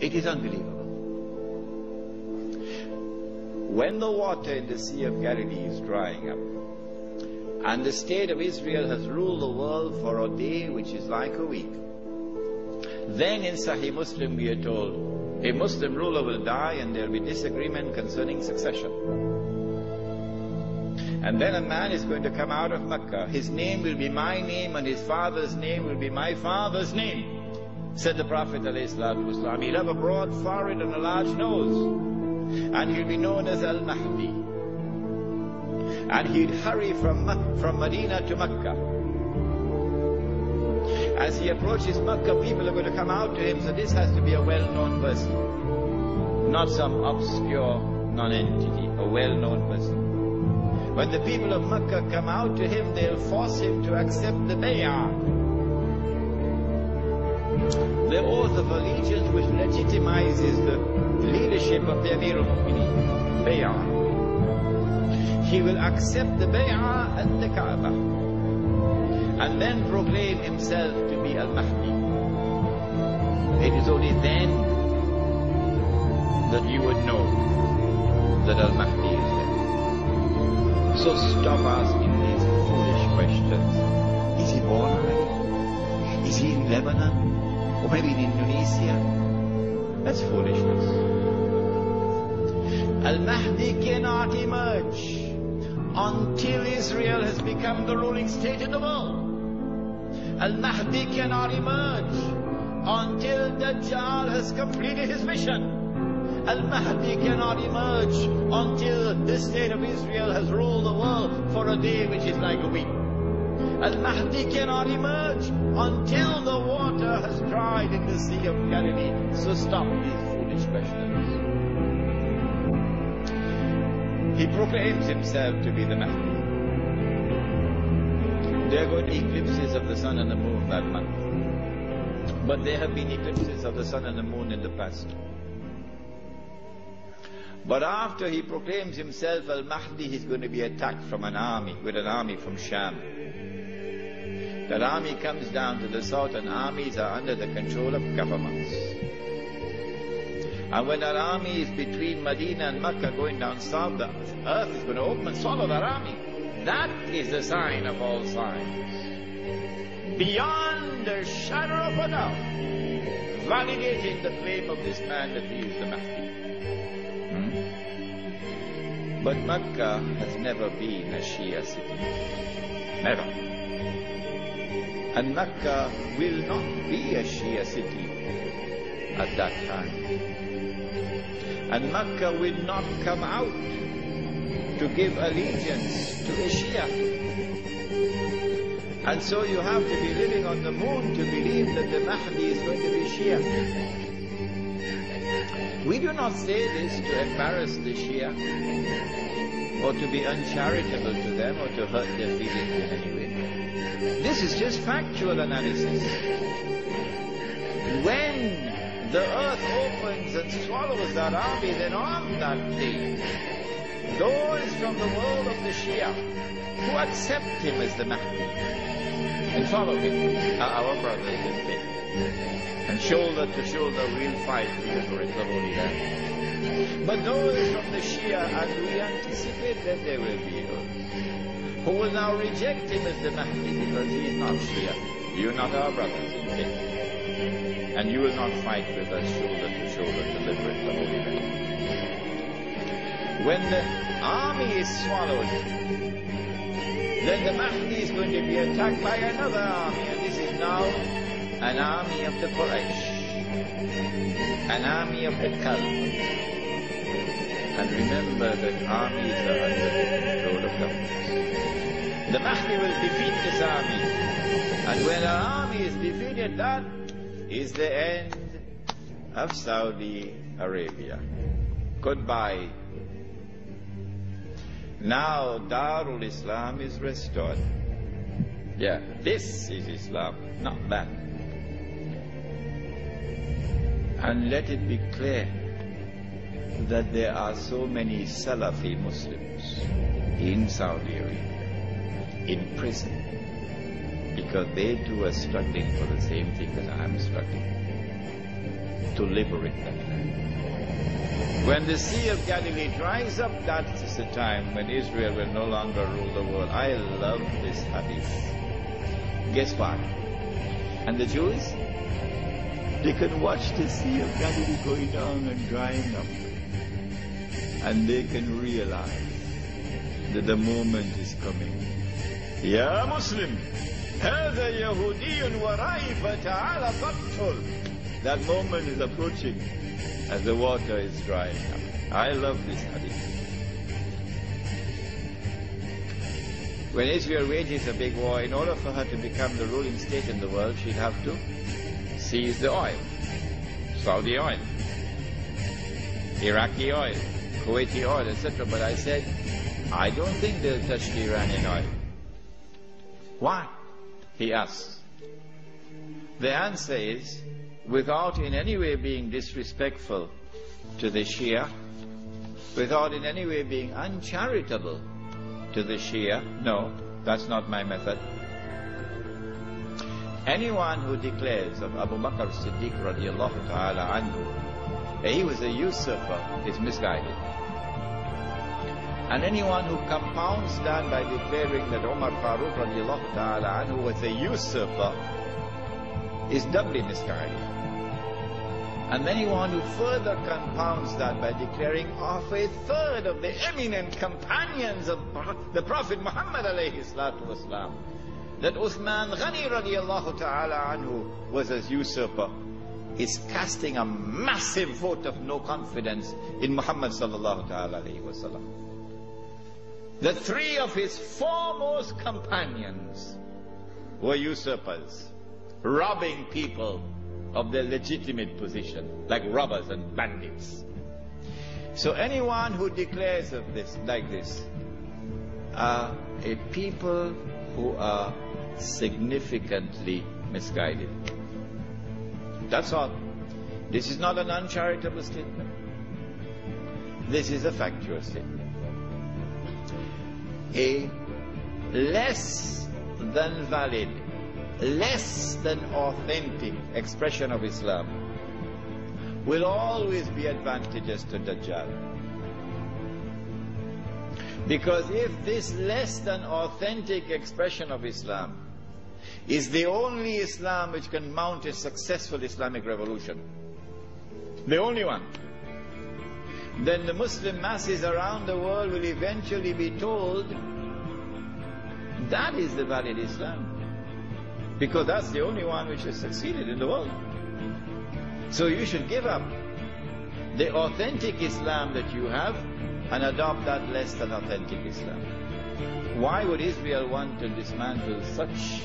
It is unbelievable. When the water in the Sea of Galilee is drying up, and the state of Israel has ruled the world for a day which is like a week, then in Sahih Muslim we are told a Muslim ruler will die and there will be disagreement concerning succession. And then a man is going to come out of Mecca. His name will be my name and his father's name will be my father's name. Said the Prophet ﷺ, he'll have a broad forehead and a large nose, and he'll be known as Al-Mahdi. And he'd hurry from Medina to Mecca. As he approaches Mecca, people are going to come out to him, so this has to be a well-known person, not some obscure non-entity, a well-known person. When the people of Mecca come out to him, they'll force him to accept the bay'ah, the oath of allegiance which legitimizes the leadership of the Amir al-Mu'mineen, bay'ah. He will accept the bay'ah at the Kaaba and then proclaim himself to be Al-Mahdi. It is only then that you would know that Al-Mahdi is there. So stop asking these foolish questions. Is he born already? Is he in Lebanon? Or maybe in Indonesia? That's foolishness. Al-Mahdi cannot emerge until Israel has become the ruling state in the world. Al-Mahdi cannot emerge until Dajjal has completed his mission. Al-Mahdi cannot emerge until the state of Israel has ruled the world for a day which is like a week. Al-Mahdi cannot emerge until the water has dried in the Sea of Galilee. So stop these foolish questions. He proclaims himself to be the Mahdi. There are going to be eclipses of the sun and the moon that month. But there have been eclipses of the sun and the moon in the past. But after he proclaims himself Al-Mahdi, he's going to be attacked from an army, with an army from Sham. That army comes down to the south, and armies are under the control of governments. And when that army is between Medina and Mecca going down south, the earth is going to open and swallow that army. That is the sign of all signs. Beyond a shadow of a doubt, validating the claim of this man that he is the Mahdi. But Mecca has never been a Shia city. Never. And Mecca will not be a Shia city at that time. And Mecca will not come out to give allegiance to a Shia. And so you have to be living on the moon to believe that the Mahdi is going to be Shia. We do not say this to embarrass the Shia, or to be uncharitable to them, or to hurt their feelings in any way. This is just factual analysis. When the earth opens and swallows that army, then on that day, those from the world of the Shia who accept him as the Mahdi and follow him are our brothers in faith. And shoulder to shoulder we'll fight together in the Holy Land. But those from the Shia, and we anticipate that there will be those who will now reject him as the Mahdi because he is not Shia. You are not our brothers in faith. And you will not fight with us shoulder to shoulder to liberate the Holy Land. When the army is swallowed, then the Mahdi is going to be attacked by another army, and this is now an army of the Quraysh, an army of the Kalb. And remember that armies are under the control of governments. The Mahdi will defeat this army, and when our army is defeated, that is the end of Saudi Arabia. Goodbye. Now Darul Islam is restored. Yeah, this is Islam, not that. And let it be clear that there are so many Salafi Muslims in Saudi Arabia, in prison, because they too are struggling for the same thing that I'm struggling. to liberate that land. When the Sea of Galilee dries up, that is the time when Israel will no longer rule the world. I love this hadith. Guess what? And the Jews? They can watch the Sea of Galilee going down and drying up. And they can realize that the moment is coming. Ya Muslim, هذا يهودي ورائي فتعال فاقتل. That moment is approaching as the water is drying up. I love this hadith. When Israel wages a big war, in order for her to become the ruling state in the world, she'd have to seize the oil. Saudi oil, Iraqi oil, Kuwaiti oil, etc. But I said, I don't think they'll touch the Iranian oil. Why? He asks. The answer is, without in any way being disrespectful to the Shia, without in any way being uncharitable to the Shia, no, that's not my method. Anyone who declares of Abu Bakr as-Siddiq radiallahu ta'ala anhu that he was a usurper is misguided. And anyone who compounds that by declaring that Umar Farooq radiallahu ta'ala anhu was a usurper is doubly misguided. And anyone who further compounds that by declaring of a third of the eminent companions of the Prophet Muhammad alayhi salatu wasalam, that Uthman Ghani radiallahu ta'ala anhu was a usurper, is casting a massive vote of no confidence in Muhammad sallallahu ta'ala alayhi wasallam. The three of his foremost companions were usurpers, robbing people of their legitimate position, like robbers and bandits. So anyone who declares of this, like this, are a people who are significantly misguided. That's all. This is not an uncharitable statement. This is a factual statement. A less than valid, less than authentic expression of Islam will always be advantageous to Dajjal. Because if this less than authentic expression of Islam is the only Islam which can mount a successful Islamic revolution, the only one, then the Muslim masses around the world will eventually be told that is the valid Islam, because that's the only one which has succeeded in the world. So you should give up the authentic Islam that you have and adopt that less than authentic Islam. Why would Israel want to dismantle such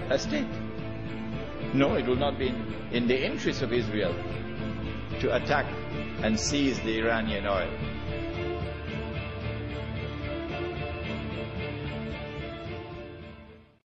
a state? No, it will not be in the interest of Israel to attack and seize the Iranian oil.